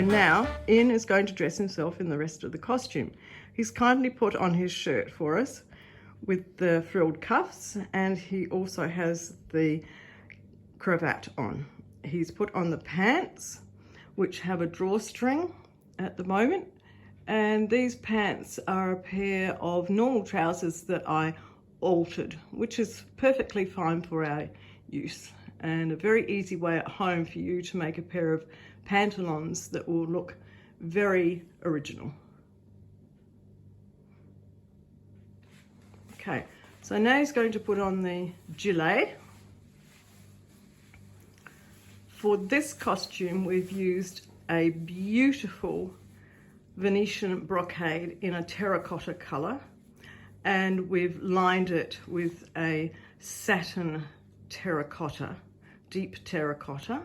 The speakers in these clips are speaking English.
So now Iain is going to dress himself in the rest of the costume. He's kindly put on his shirt for us with the frilled cuffs, and he also has the cravat on. He's put on the pants, which have a drawstring at the moment, and these pants are a pair of normal trousers that I altered, which is perfectly fine for our use, and a very easy way at home for you to make a pair of pantaloons that will look very original. Okay, so now he's going to put on the gilet. For this costume, we've used a beautiful Venetian brocade in a terracotta colour, and we've lined it with a satin terracotta, deep terracotta.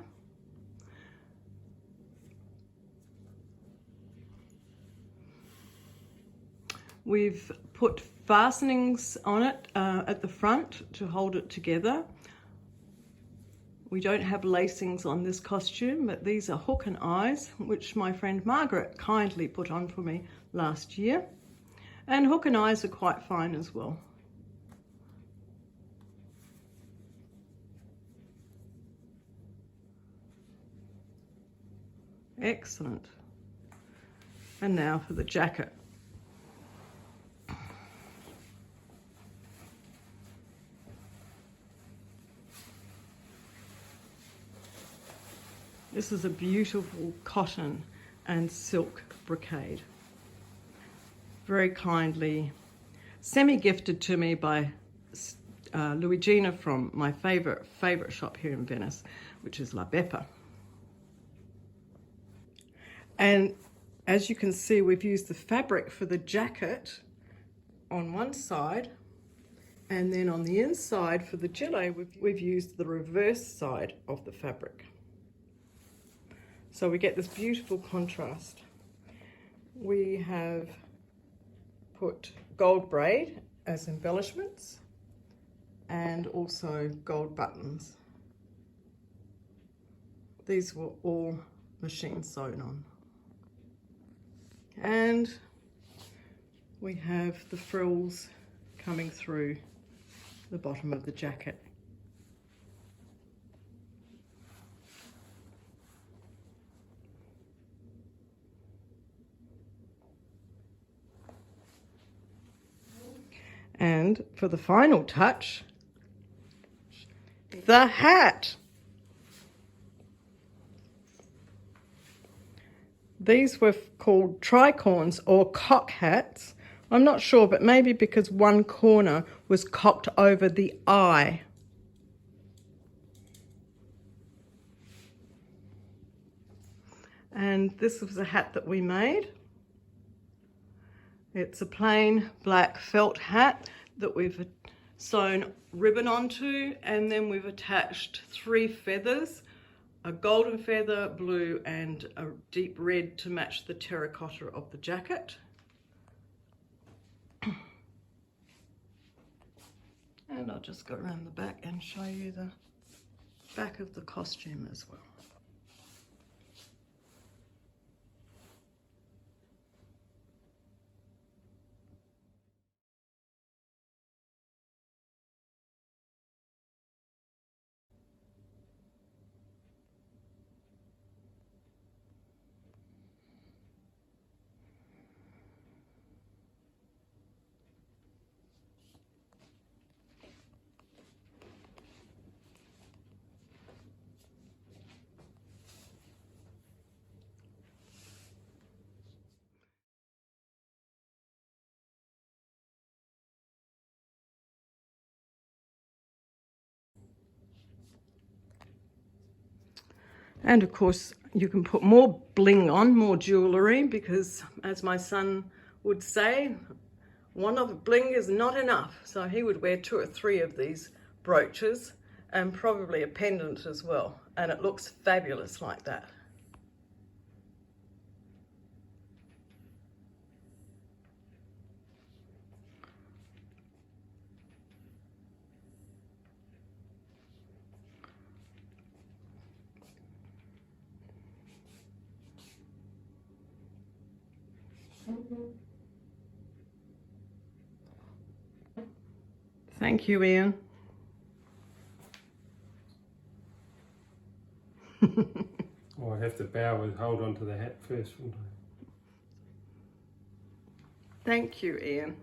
We've put fastenings on it at the front to hold it together. We don't have lacings on this costume, but these are hook and eyes, which my friend Margaret kindly put on for me last year. And hook and eyes are quite fine as well. Excellent. And now for the jacket. This is a beautiful cotton and silk brocade. Very kindly semi-gifted to me by Luigina from my favourite shop here in Venice, which is La Beppa. And as you can see, we've used the fabric for the jacket on one side, and then on the inside for the gilet, we've used the reverse side of the fabric. So we get this beautiful contrast. We have put gold braid as embellishments and also gold buttons. These were all machine sewn on. And we have the frills coming through the bottom of the jacket. And for the final touch, the hat. These were called tricorns or cock hats. I'm not sure, but maybe because one corner was cocked over the eye. And this was a hat that we made. It's a plain black felt hat that we've sewn ribbon onto, and then we've attached 3 feathers, a golden feather, blue, and a deep red to match the terracotta of the jacket. And I'll just go around the back and show you the back of the costume as well. And of course, you can put more bling on, more jewellery, because as my son would say, one of the bling is not enough. So he would wear 2 or 3 of these brooches and probably a pendant as well. And it looks fabulous like that. Thank you, Iain. Oh, I'd have to bow and hold on to the hat first, wouldn't I? Thank you, Iain.